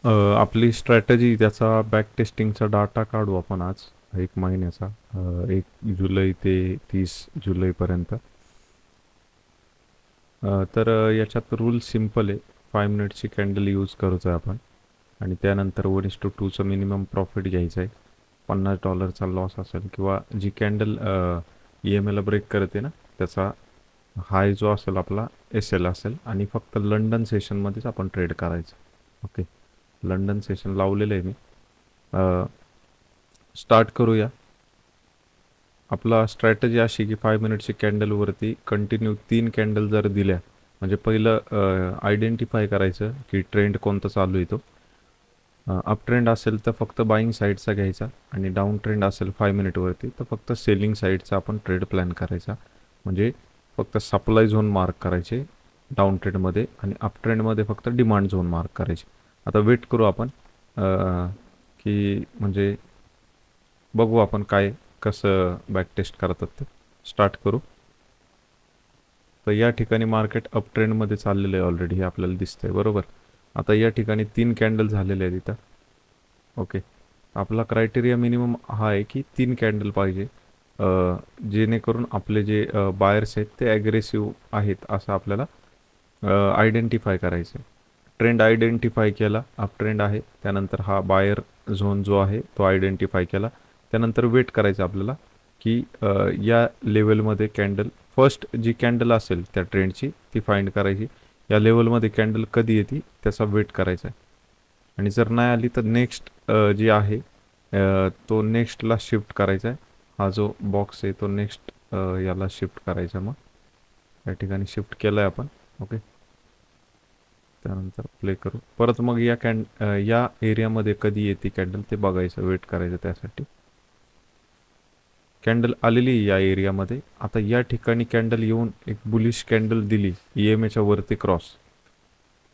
आपली स्ट्रॅटजी त्याचा बॅक टेस्टिंगचा डाटा काढू आपण आज 1 महिन्याचा 1 जुलै ते 30 जुलैपर्यंत. याच्यात रूल सिंपल आहे. 5 मिनिटची कॅन्डल यूज करायचं आहे आपण आणि त्यानंतर 1:2चं मिनिमम प्रॉफिट घ्यायचं आहे. $50चा लॉस असेल किंवा जी कॅन्डल EMAला ब्रेक करते ना त्याचा हाय जो असेल आपला SL असेल आणि फक्त लंडन सेशनमध्येच आपण ट्रेड करायचं. ओके, लंडन सेशन लावलेलं आहे मी. स्टार्ट करूया. आपला स्ट्रॅटजी अशी की 5 मिनिटची कॅन्डलवरती कंटिन्यू 3 कॅन्डल जर दिल्या म्हणजे पहिलं आयडेंटिफाय करायचं की ट्रेंड कोणता चालू आहे तो. अप ट्रेंड असेल तर फक्त बाईंग साईडचा घ्यायचा आणि डाऊन ट्रेंड असेल 5 मिनिटवरती तर फक्त सेलिंग साईडचा आपण ट्रेड प्लॅन करायचा. म्हणजे फक्त सप्लाय झोन मार्क करायचे डाऊन ट्रेंडमध्ये आणि अप ट्रेंडमध्ये फक्त डिमांड झोन मार्क करायचे. आता वेट करू आपण की म्हणजे बघू आपण काय कसं बॅक टेस्ट करतात ते. स्टार्ट करू. तर या ठिकाणी मार्केट अप ट्रेंडमध्ये चाललेलं आहे ऑलरेडी, हे आपल्याला दिसतंय बरोबर. आता या ठिकाणी 3 कॅन्डल झालेले आहेत इथं. ओके, आपला क्रायटेरिया मिनिमम हा आहे की 3 कॅन्डल पाहिजे जेणेकरून आपले जे बायर्स आहेत ते ॲग्रेसिव्ह आहेत असं आपल्याला आयडेंटिफाय करायचं आहे. ट्रेंड आयडेंटिफाय केला, अप ट्रेंड आहे, त्यानंतर हा बायर झोन जो आहे तो आयडेंटिफाय केला. त्यानंतर वेट करायचं आपल्याला की या लेवलमध्ये कॅन्डल फर्स्ट जी कॅन्डल असेल त्या ट्रेंडची ती फाइंड करायची. या लेवलमध्ये कॅन्डल कधी येते त्याचा वेट करायचा आहे आणि जर नाही आली तर नेक्स्ट जी आहे तो नेक्स्टला शिफ्ट करायचा आहे. हा जो बॉक्स आहे तो नेक्स्ट याला शिफ्ट करायचा. मग या ठिकाणी शिफ्ट केला आहे आपण. ओके, त्यानंतर प्ले करू परत. मग या एरियामध्ये कधी येते कॅन्डल ते बघायचं, वेट करायचं त्यासाठी. कॅन्डल आलेली या एरियामध्ये. आता या ठिकाणी कॅन्डल येऊन एक बुलिश कॅन्डल दिली EMAच्या वरती क्रॉस,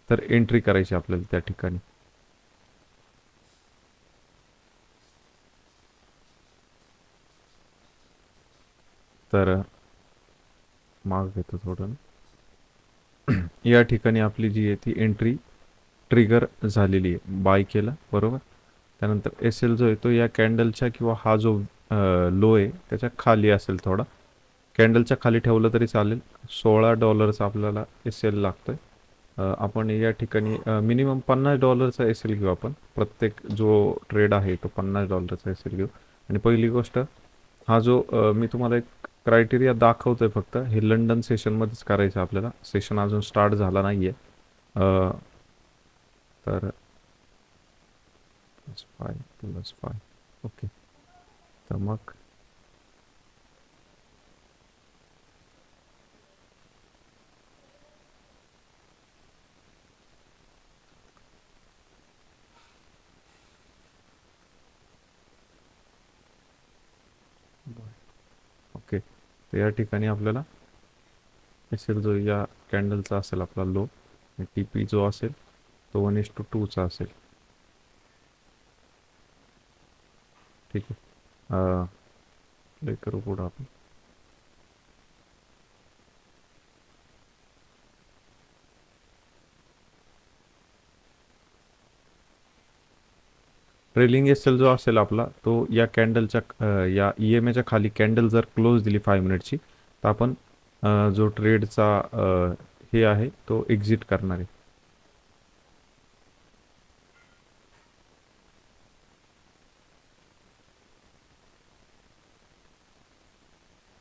तर एंट्री करायची आपल्याला त्या ठिकाणी. तर माग घेतो थोडं. या ठिकाणी आपली जी आहे ती एंट्री ट्रिगर झालेली आहे, बाय केला बरोबर. त्यानंतर SL जो आहे तो या कॅन्डलच्या किंवा हा जो लो आहे त्याच्या खाली असेल थोडा. कॅन्डलच्या खाली ठेवलं तरी चालेल. $16 आपल्याला SL लागतोय. आपण या ठिकाणी मिनिमम $50चा SL घेऊ आपण. प्रत्येक जो ट्रेड आहे तो $50चा SL घेऊ. आणि पहिली गोष्ट, हा जो मी तुम्हाला एक क्रायटेरिया दाखवतोय फक्त, हे लंडन सेशनमध्येच करायचं आपल्याला. सेशन अजून स्टार्ट झाला नाही आहे. तर +5 ओके. तर मग ओके, तर या ठिकाणी आपल्याला SL जो या कॅन्डलचा असेल आपला लो, TP जो असेल तो 1:2चा असेल. ठीक आहे, प्ले करू पुढं आपण. ट्रेलिंग SL जो असेल आपला तो या कॅन्डलच्या या EMAच्या खाली कॅन्डल जर क्लोज दिली 5 मिनिटची तर आपण जो ट्रेडचा हे आहे तो एक्झिट करणार आहे.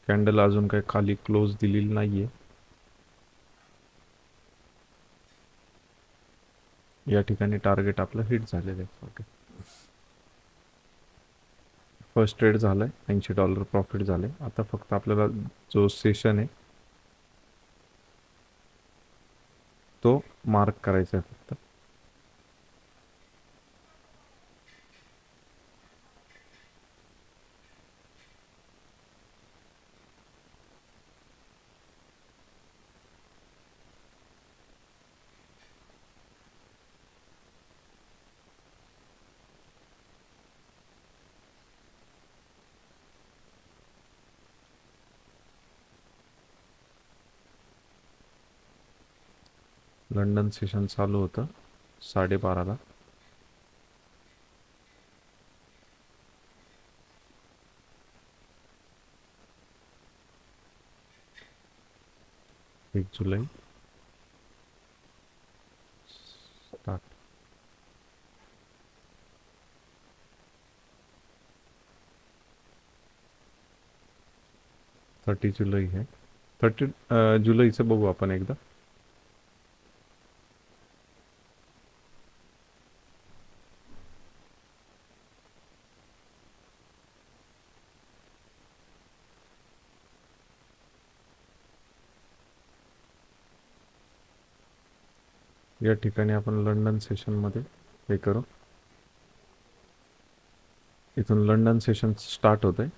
कॅन्डल अजून काही खाली क्लोज दिलेली नाही आहे. या ठिकाणी टार्गेट आपलं हिट झालेलं आहे. ओके, फर्स्ट ट्रेड झालं आहे, $80 प्रॉफिट झाले. आता फक्त आपल्याला जो सेशन आहे तो मार्क करायचा आहे फक्त. लंडन सेशन चालू होतं 12:30ला. 1 जुलै स्टार्ट. 30 जुलै आहे. 30 जुलैचं बघू आपण एकदा. या ठिकाणी आपण लंडन सेशनमध्ये हे करू. इथून लंडन सेशन स्टार्ट होत आहे.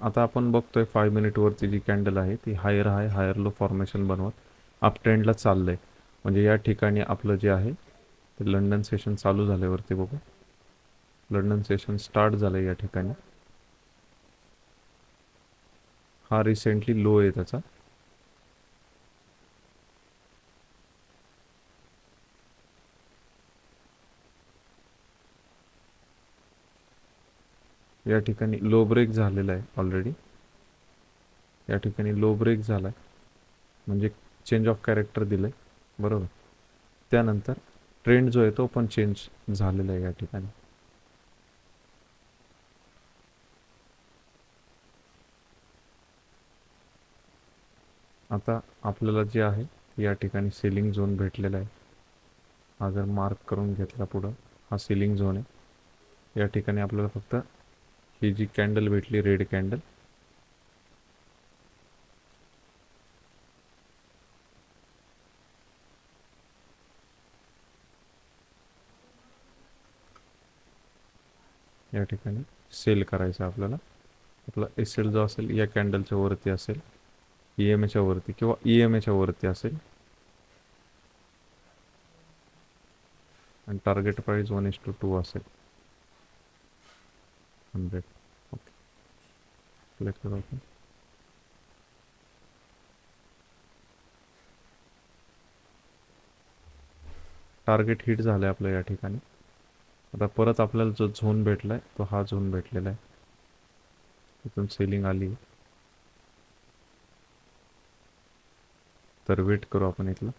आता आपण बघतोय 5 मिनिटवरती जी कॅन्डल आहे ती हायर हाय हायर लो फॉर्मेशन बनवत अप ट्रेंडला चाललं आहे. म्हणजे या ठिकाणी आपलं जे आहे ते लंडन सेशन चालू झाल्यावरती बघू. लंडन सेशन स्टार्ट झालं या ठिकाणी. हा रिसेंटली लो आहे त्याचा. या ठिकाणी लो ब्रेक झालेला आहे ऑलरेडी. या ठिकाणी लो ब्रेक झाला आहे म्हणजे चेंज ऑफ कॅरेक्टर दिलं आहे, बरोबर. त्यानंतर ट्रेंड जो आहे तो पण चेंज झालेला आहे या ठिकाणी. आता आपल्याला जे आहे या ठिकाणी सेलिंग झोन भेटलेला आहे. हा जर मार्क करून घेतला पुढं, हा सेलिंग झोन आहे. या ठिकाणी आपल्याला फक्त ही जी कॅन्डल भेटली रेड कॅन्डल, या ठिकाणी सेल करायचं आपल्याला. आपला एल जो असेल या कॅन्डलच्या वरती असेल, EMAच्या वरती किंवा EMAच्या वरती असेल. आणि टार्गेट प्राइस 1:2 असेल. 100. ओके, सिलेक्ट करू आपण. टार्गेट हिट झालं आहे आपलं या ठिकाणी. आता परत आपल्याला जो झोन भेटला आहे तो हा झोन भेटलेला आहे. इथून सेलिंग आली आहे. तर वेट करू आपण इथलं.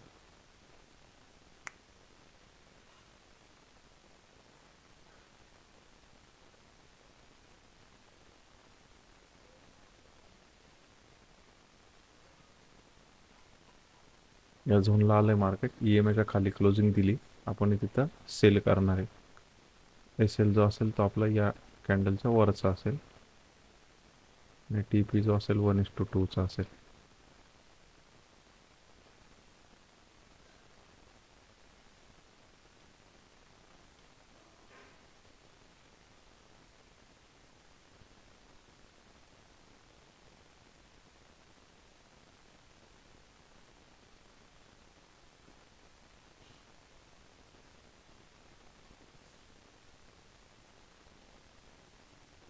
या झोनला आलं आहे मार्केट. EMAच्या खाली क्लोजिंग दिली आपण तिथं सेल करणार आहे. SL जो असेल तो आपला या कॅन्डलच्या वरचा असेल आणि TP जो असेल 1:2चा असेल.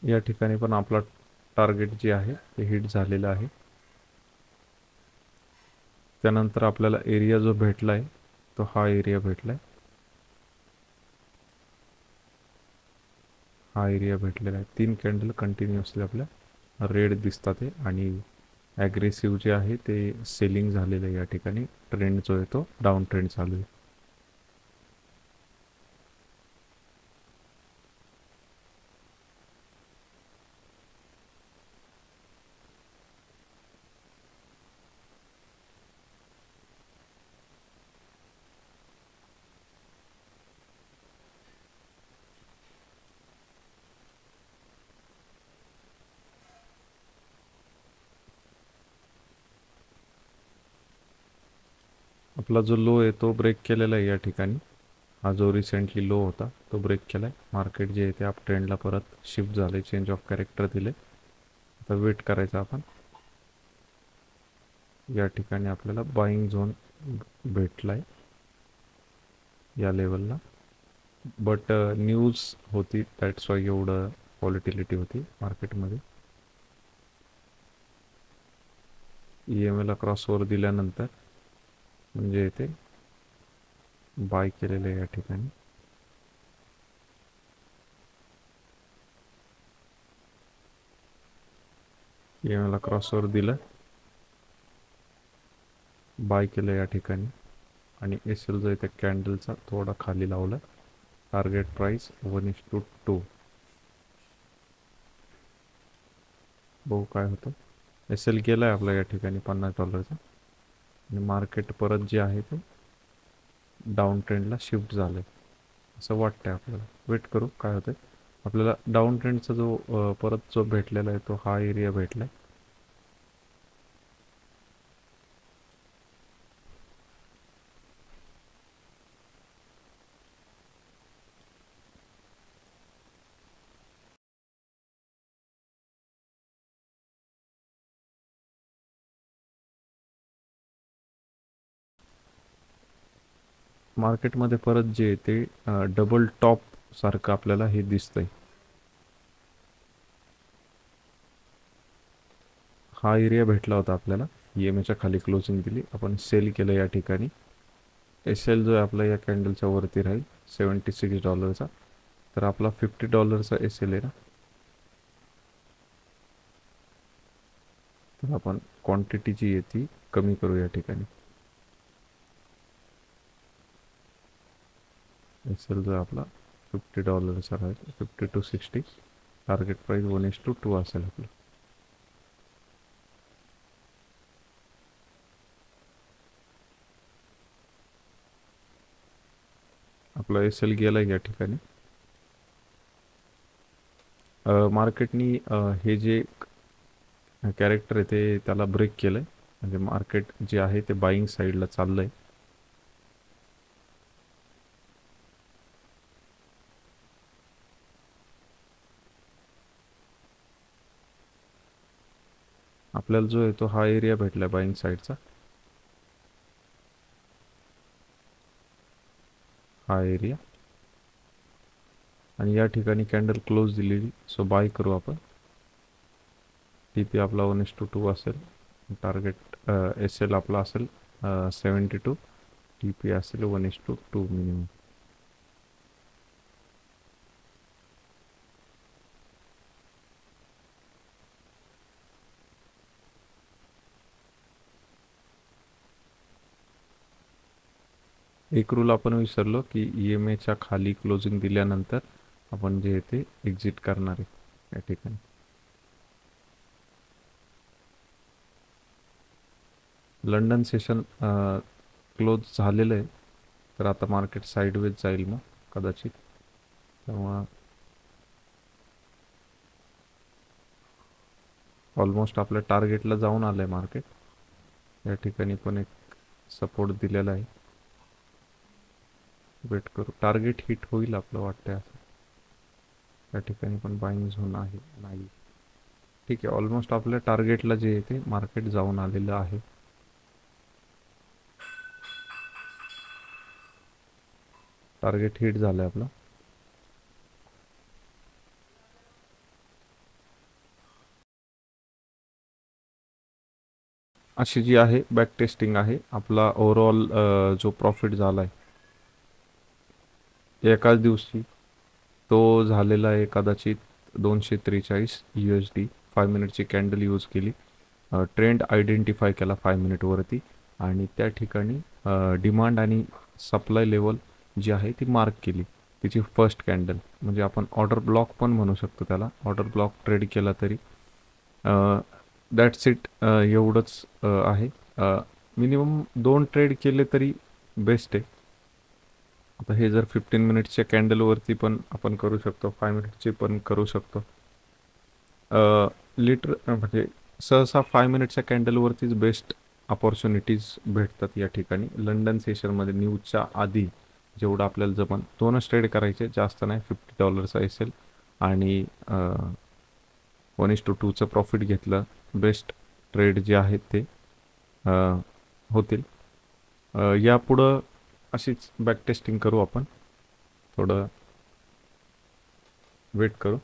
या ठिकाणी पण आपला टार्गेट जे आहे ते हिट झालेलं आहे. त्यानंतर आपल्याला एरिया जो भेटला आहे तो हा एरिया भेटला आहे. हा एरिया भेटलेला आहे. 3 कॅन्डल कंटिन्युअसली आपल्या रेड दिसतात आहे आणि ॲग्रेसिव्ह जे आहे ते सेलिंग झालेलं आहे. या ठिकाणी ट्रेंड जो आहे तो डाऊन ट्रेंड चालू आहे. आपला जो लो आहे तो ब्रेक केलेला आहे या ठिकाणी. हा जो रिसेंटली लो होता तो ब्रेक केला आहे. मार्केट जे आहे ते अप ट्रेंडला परत शिफ्ट झाले, चेंज ऑफ कॅरेक्टर दिले. आता वेट करायचं आपण. या ठिकाणी आपल्याला बाईंग झोन भेटला आहे या लेवलला. बट न्यूज होती दॅट्स वाय एवढं व्हॉलेटिलिटी होती मार्केटमध्ये. EMAला क्रॉसओव्हर दिल्यानंतर म्हणजे इथे बाय केलेलं आहे या ठिकाणी. EMAला क्रॉसओव्हर दिलं बाय केलं या ठिकाणी आणि एस एल जो आहे त्या कॅन्डलचा थोडा खाली लावला. Target price 1:2. बघू काय होतं. एस एल केला आहे आपला या ठिकाणी $50 आणि मार्केट परत जे आहे ते डाऊन ट्रेंडला शिफ्ट झालं आहे असं वाटतंय आपल्याला. वेट करू काय होतं. आपल्याला डाऊन ट्रेंडचा जो परत जो भेटलेला आहे तो हा एरिया भेटला आहे. मार्केटमध्ये परत जे आहे ते डबल टॉप सारखं आपल्याला हे दिसतंय. हा एरिया भेटला होता आपल्याला. EMAच्या खाली क्लोजिंग दिली, आपण सेल केलं या ठिकाणी. एस एल जो आहे आपला या कॅन्डलच्या वरती राहील $76 तर आपला $50 एस एल आहे ना. तर आपण क्वांटिटी जी आहे ती कमी करू या ठिकाणी. एस एल जो आहे आपला $50 राहील, 50 to 60. टार्गेट प्राइस 1:2 असेल आपलं. आपला एस एल गेला या ठिकाणी. मार्केटनी हे जे कॅरेक्टर आहे ते त्याला ब्रेक केलं आहे. म्हणजे मार्केट जे आहे ते बाईंग साईडला चाललं आहे. आपल्याला जो आहे तो हा एरिया भेटला आहे बाईंग साईडचा. हा एरिया आणि या ठिकाणी कॅन्डल क्लोज दिलेली. सो बाय करू आपण. टी पी आपला 1:2 असेल. टार्गेट एस एल आपला असेल 72. टी पी असेल 1:2 मिनिमम. एक रूल आपण विसरलो की EMAच्या खाली क्लोजिंग दिल्यानंतर आपण जे आहे ते एक्झिट करणार आहे या ठिकाणी. लंडन सेशन क्लोज झालेलं आहे तर आता मार्केट साईडवेज जाईल मग कदाचित. तेव्हा ऑलमोस्ट आपल्या टार्गेटला जाऊन आलं आहे मार्केट. या ठिकाणी पण एक सपोर्ट दिलेला आहे. वेट करू. टार्गेट हिट होईल आपलं वाटतंय असं. या ठिकाणी पण बाईंग झोन आहे नाही. ठीक आहे, ऑलमोस्ट आपल्या टार्गेटला जे आहे ते मार्केट जाऊन आलेलं आहे. टार्गेट हिट झालं आहे आपलं. अशी जी आहे बॅक टेस्टिंग आहे. आपला ओव्हरऑल जो प्रॉफिट झाला आहे एकाच दिवशी तो झालेला आहे कदाचित $243 5 मिनिटची कॅन्डल यूज केली. ट्रेंड आयडेंटिफाय केला 5 मिनिटवरती आणि त्या ठिकाणी डिमांड आणि सप्लाय लेवल जी आहे ती मार्क केली. तिची फर्स्ट कॅन्डल म्हणजे आपण ऑर्डर ब्लॉक पण म्हणू शकतो त्याला. ऑर्डर ब्लॉक ट्रेड केला तरी दॅट्स इट. एवढंच आहे. मिनिमम 2 ट्रेड केले तरी बेस्ट आहे. आता हे जर 15 मिनिट्सच्या कॅन्डलवरती पण आपण करू शकतो, 5 मिनिटची पण करू शकतो. म्हणजे सहसा 5 मिनिटच्या कॅन्डलवरतीच बेस्ट अपॉर्च्युनिटीज भेटतात या ठिकाणी. लंडन सेशनमध्ये न्यूजच्या आधी जेवढं आपल्याला जमन 2च ट्रेड करायचे, जास्त नाही. $50 असेल आणि 1:2चं प्रॉफिट घेतलं. बेस्ट ट्रेड जे आहेत ते होतील. यापुढं अशीच बॅक टेस्टिंग करू आपण. थोडं वेट करू.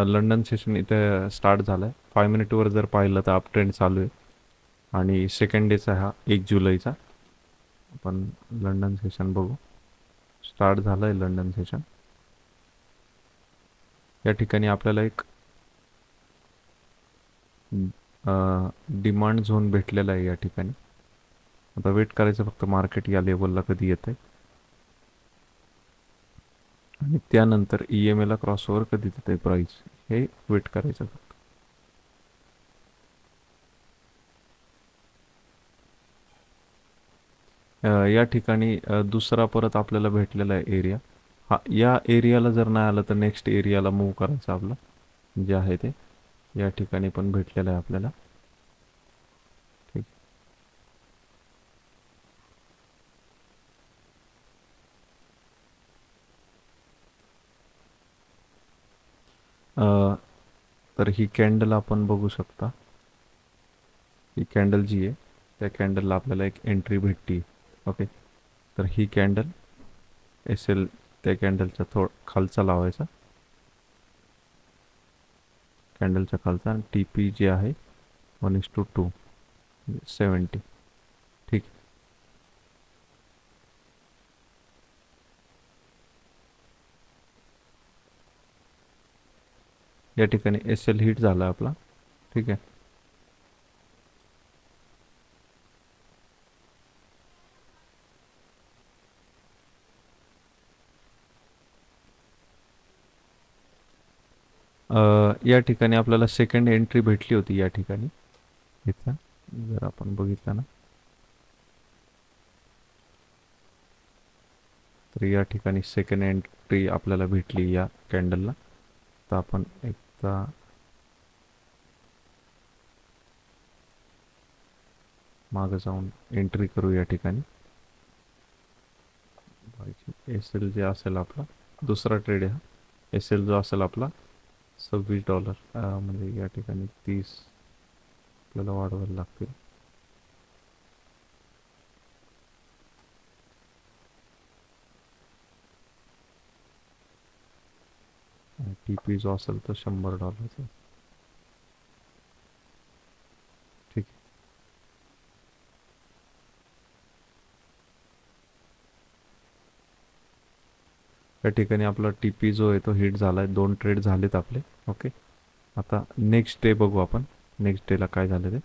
लंडन सेशन इथे स्टार्ट झालं आहे. 5 मिनिटवर जर पाहिलं तर अप ट्रेंड चालू आहे आणि सेकंड डेचा हा 1 जुलैचा. आपण लंडन सेशन बघू. स्टार्ट झालं आहे लंडन सेशन. या ठिकाणी आपल्याला एक डिमांड झोन भेटलेला आहे या ठिकाणी. आता वेट करायचं फक्त मार्केट या लेवलला कधी येतंय आणि त्यानंतर EMA ला क्रॉसओव्हर कधी देते प्राइस, हे वेट करायचं फक्त. या ठिकाणी दुसरा परत आपल्याला भेटलेला आहे एरिया. हा, या एरियाला जर नाही आलं तर नेक्स्ट एरियाला मूव्ह करायचं आपलं, जे आहे ते या ठिकाणी पण भेटलेलं आहे आपल्याला. ठीक. तर ही कॅन्डल आपण बघू शकता. ही कॅन्डल जी आहे त्या कॅन्डलला आपल्याला एक एंट्री भेटती. ओके, तर ही कॅन्डल SL त्या कॅन्डलच्या खालचा लावायचा, कॅन्डलच्या खालचा, आणि TP जे आहे 1:2 70. ठीक. या ठिकाणी SL हिट झाला आपला. ठीक आहे. या ठिकाणी आपल्याला सेकंड एंट्री भेटली होती या ठिकाणी. इथं जर आपण बघितलं ना, तर या ठिकाणी सेकंड एंट्री आपल्याला भेटली या कॅन्डलला. तर आपण एकदा मागं जाऊन एंट्री करू या ठिकाणी. SL जे असेल आपला दुसरा ट्रेड आहे हा. SL जो असेल आपला $26, म्हणजे या ठिकाणी 30 आपल्याला वाढवायला लागतील. TP जो असेल तो $100. ठीक आहे. या ठिकाणी आपला TP जो आहे तो हिट झाला आहे. 2 ट्रेड झालेत आपले. ओके, आता नेक्स्ट डे बघू आपण, नेक्स्ट डेला काय झालं ते.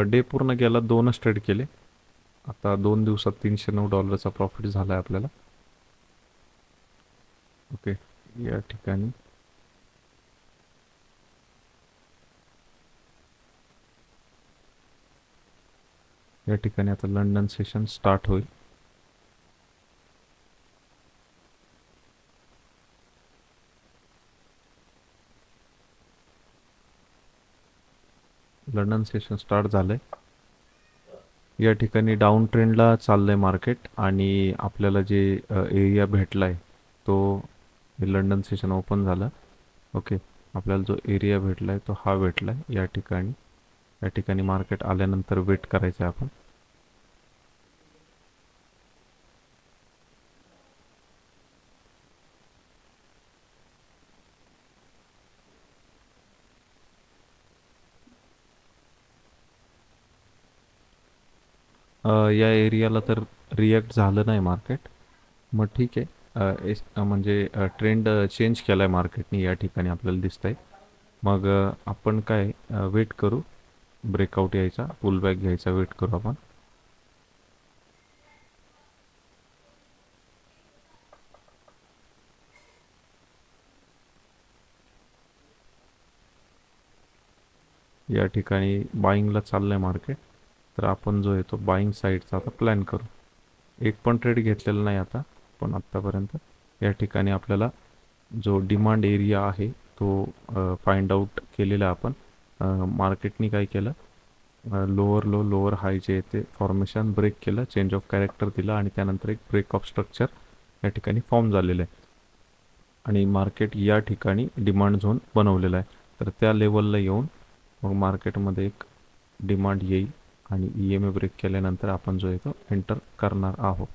डे पूर्ण गेला, 2च ट्रेड केले. आता 2 दिवसात $309 प्रॉफिट झाला आहे आपल्याला. ओके, या ठिकाणी आता लंडन सेशन स्टार्ट होईल. लंडन सेशन स्टार्ट झालंय. या ठिकाणी डाऊन ट्रेंडला चाललंय मार्केट, आणि आपल्याला जे एरिया भेटला आहे तो लंडन सेशन ओपन झालं. ओके, आपल्याला जो एरिया भेटला आहे तो हा भेटला आहे या ठिकाणी. या ठिकाणी मार्केट आल्यानंतर वेट करायचं आहे आपण. या एरियाला तर रिॲक्ट झालं नाही मार्केट. मग ठीक आहे. म्हणजे ट्रेंड चेंज केला आहे मार्केटने या ठिकाणी आपल्याला दिसत आहे. मग आपण काय वेट करू, ब्रेकआउट यायचा, पुलबॅक घ्यायचा, वेट करू आपण. या ठिकाणी बाईंगला चाललं आहे मार्केट, तर आपण जो आहे तो बाईंग साईडचा आता प्लॅन करू. एक पण ट्रेड घेतलेला नाही आता पण आत्तापर्यंत. या ठिकाणी आपल्याला जो डिमांड एरिया आहे तो फाइंड आउट केलेला आपण. मार्केटनी काय केलं, लोअर लो लोअर हाय जे ते फॉर्मेशन ब्रेक केलं, चेंज ऑफ कॅरेक्टर दिला, आणि त्यानंतर एक ब्रेक ऑफ स्ट्रक्चर या ठिकाणी फॉर्म झालेलं आहे, आणि मार्केट या ठिकाणी डिमांड झोन बनवलेला आहे. तर त्या लेवलला येऊन मग मार्केटमध्ये एक डिमांड येईल, आणि EMA ब्रेक केल्यानंतर आपण जो आहे तो एंटर करणार आहोत.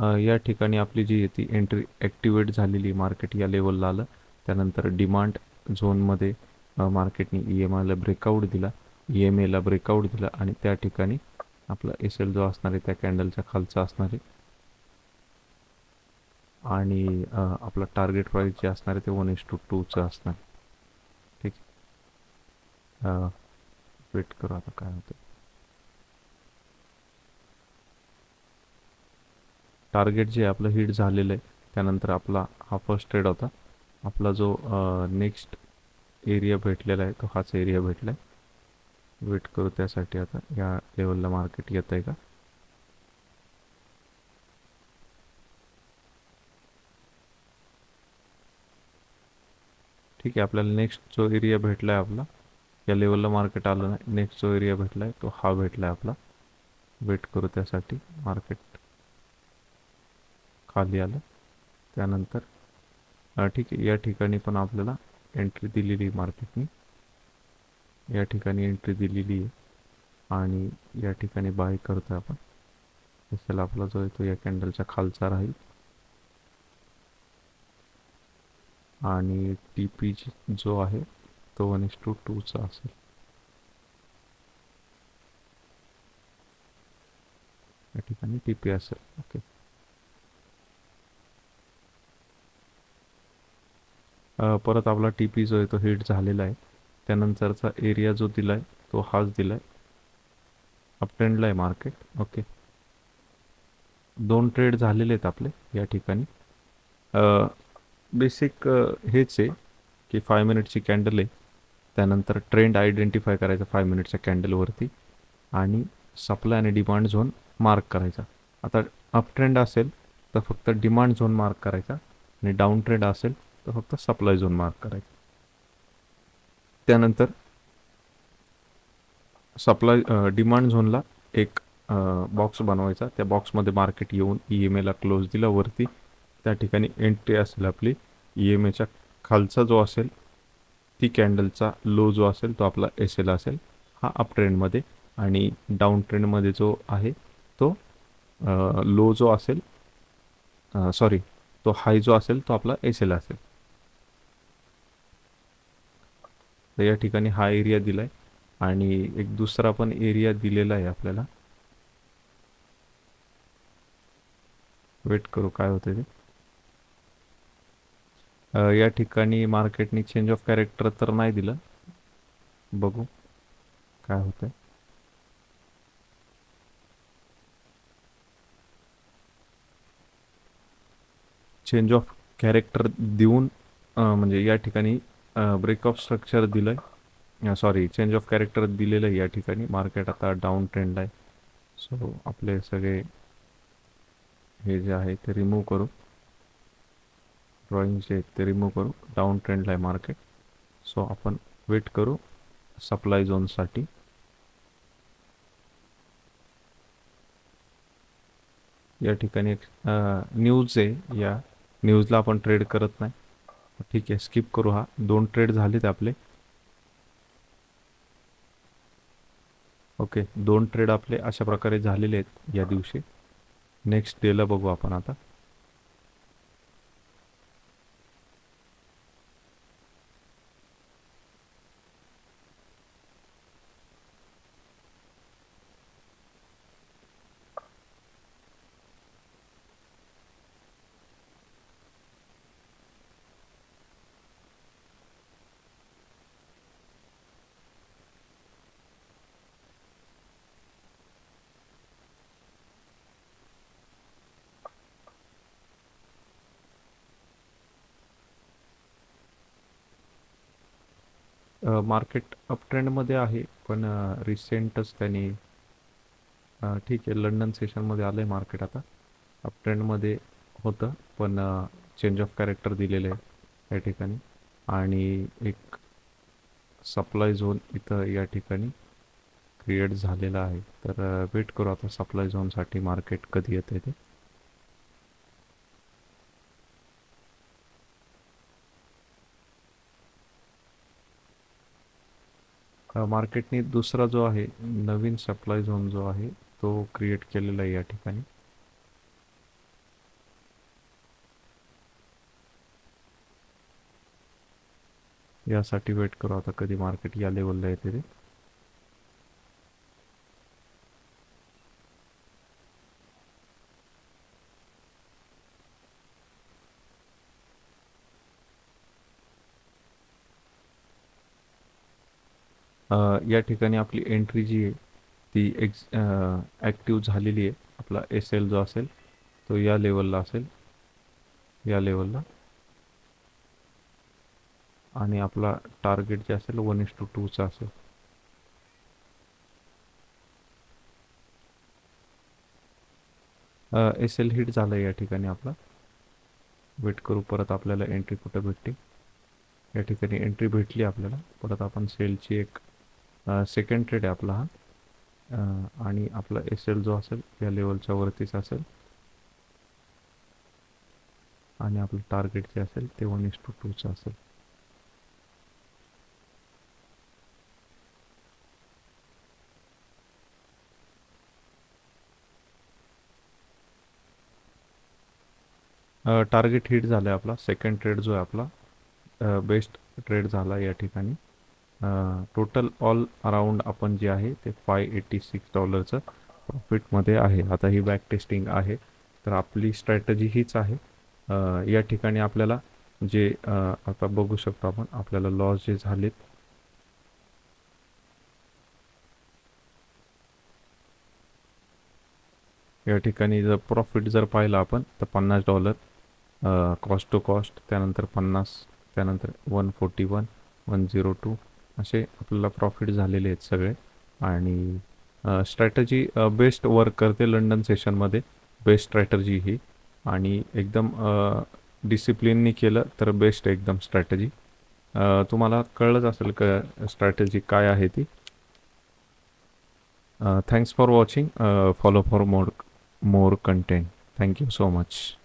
या ठिकाणी आपली जी आहे ती एंट्री ॲक्टिवेट झालेली मार्केट या लेवलला आलं. त्यानंतर डिमांड झोनमध्ये मार्केटने ई एम आयला ब्रेकआउट दिला, ई एम एला ब्रेकआउट दिला आणि त्या ठिकाणी आपला एस एल जो असणार आहे त्या कॅन्डलच्या खालचा असणार आहे आणि आपला टार्गेट प्राईस जे असणार आहे ते 1:2चं असणार. ठीक आहे, वेट करू आता काय होतं. टार्गेट जे आपलं हिट झालेलं आहे. त्यानंतर आपला हा फर्स्ट ट्रेड होता. आपला जो नेक्स्ट एरिया भेटलेला आहे तो हाच एरिया भेटला आहे. वेट करू त्यासाठी आता या लेवलला मार्केट येत आहे का. ठीक आहे, आपल्याला नेक्स्ट जो एरिया भेटला आहे आपला या लेवलला मार्केट आलं नाही. नेक्स्ट जो एरिया भेटला आहे तो हा भेटला आहे आपला. वेट करू त्यासाठी. मार्केट खाली आलं त्यानंतर ठीक आहे, या ठिकाणी पण आपल्याला एंट्री दिलेली मार्केटनी. या ठिकाणी एंट्री दिलेली आहे आणि या ठिकाणी बाय करतोय आपण. त्याला आपला जो आहे तो या कॅन्डलच्या खालचा राहील आणि टी पी जो आहे तो 1:2चा असेल. या ठिकाणी टी पी असेल. ओके, परत आपला टी पी जो आहे तो हिट झालेला आहे. त्यानंतरचा एरिया जो दिला आहे तो हाच दिला आहे. अपट्रेंडला आहे मार्केट. ओके, 2 ट्रेड झालेले आहेत आपले या ठिकाणी. बेसिक हेच आहे की 5 मिनिटची कॅन्डल आहे. त्यानंतर ट्रेंड आयडेंटिफाय करायचा 5 मिनिटच्या कॅन्डलवरती आणि सप्लाय आणि डिमांड झोन मार्क करायचा. आता अप ट्रेंड असेल तर फक्त डिमांड झोन मार्क करायचा आणि डाऊन ट्रेंड असेल तर फक्त सप्लाय झोन मार्क करायचा. त्यानंतर सप्लाय डिमांड झोनला एक बॉक्स बनवायचा. त्या बॉक्समध्ये मार्केट येऊन ई एम एला क्लोज दिला वरती. त्या ठिकाणी एंट्री असेल आपली ई एम एच्या खालचा जो असेल ती कॅन्डलचा लो जो असेल तो आपला एस एल असेल हा अप ट्रेंडमध्ये आणि डाऊन ट्रेंडमध्ये जो आहे तो लो जो असेल सॉरी तो हाय जो असेल तो आपला एस एल असेल. तर या ठिकाणी हा एरिया दिला आहे आणि एक दुसरा पण एरिया दिलेला आहे आपल्याला. वेट करू काय होते ते. या ठिकाणी मार्केटनी चेंज ऑफ कॅरेक्टर तर नाही दिलं, बघू काय होतंय. चेंज ऑफ कॅरेक्टर देऊन म्हणजे या ठिकाणी ब्रेक ऑफ स्ट्रक्चर दिलं आहे. सॉरी, चेंज ऑफ कॅरेक्टर दिलेलं आहे या ठिकाणी. मार्केट आता डाऊन ट्रेंड आहे. सो आपले सगळे हे जे आहे ते रिमूव्ह करू. ड्रॉइंग जे ते रिमूव्ह करू. डाऊन ट्रेंडला आहे मार्केट. सो आपण वेट करू सप्लाय झोनसाठी. या ठिकाणी एक न्यूज आहे. या न्यूजला आपण ट्रेड करत नाही. ठीक आहे, स्किप करू. हा 2 ट्रेड झालेत आपले. ओके, 2 ट्रेड आपले अशा प्रकारे झालेले आहेत या दिवशी. नेक्स्ट डेला बघू आपण आता. मार्केट अप ट्रेंडमध्ये आहे पण रिसेंटच त्यांनी ठीक आहे लंडन सेशनमध्ये आलं आहे मार्केट आता. अप ट्रेंडमध्ये होतं पण चेंज ऑफ कॅरेक्टर दिलेलं आहे या ठिकाणी आणि एक सप्लाय झोन इथं या ठिकाणी क्रिएट झालेला आहे. तर वेट करू आता सप्लाय झोनसाठी मार्केट कधी येतं ते. मार्केटने दुसरा जो आहे नवीन सप्लाय झोन जो आहे तो क्रिएट केलेला आहे या ठिकाणी. यासाठी वेट करू आता कधी मार्केट या लेवलला येते ते. या ठिकाणी आपली एंट्री जी आहे ती ॲक्टिव्ह झालेली आहे. आपला एस एल जो असेल तो या लेवलला असेल, या लेवलला, आणि आपला टार्गेट जे असेल 1:2चा असेल. एस एल हिट झाला या ठिकाणी आपला. वेट करू परत आपल्याला एंट्री कुठं भेटते. या ठिकाणी एंट्री भेटली आपल्याला. परत आपण सेलची एक सेकंड ट्रेड आहे आपला हा. आणि आपला एस एल जो असेल या लेवलच्या वरतीच असेल, आणि आपलं टार्गेट जे असेल ते 1:2चं असेल. टार्गेट हिट झालं आहे आपला. सेकंड ट्रेड जो आहे आपला बेस्ट ट्रेड झाला या ठिकाणी. टोटल ऑल अराउंड आपण जे आहे ते $586 प्रॉफिटमध्ये आहे. आता ही बॅक टेस्टिंग आहे, तर आपली स्ट्रॅटजी हीच आहे. या ठिकाणी आपल्याला जे आता बघू शकतो आपण, आपल्याला लॉस जे झालेत, या ठिकाणी जर प्रॉफिट जर पाहिलं आपण तर $50 कॉस्ट टू कॉस्ट, त्यानंतर 50, त्यानंतर 141, 102 असे आपल्याला प्रॉफिट झालेले आहेत सगळे. आणि स्ट्रॅटजी बेस्ट वर्क करते लंडन सेशनमध्ये. बेस्ट स्ट्रॅटजी ही, आणि एकदम डिसिप्लिननी केलं तर बेस्ट एकदम स्ट्रॅटजी. तुम्हाला कळलंच असेल का स्ट्रॅटजी काय आहे ती. Thanks for watching. Follow for more content. Thank you so much.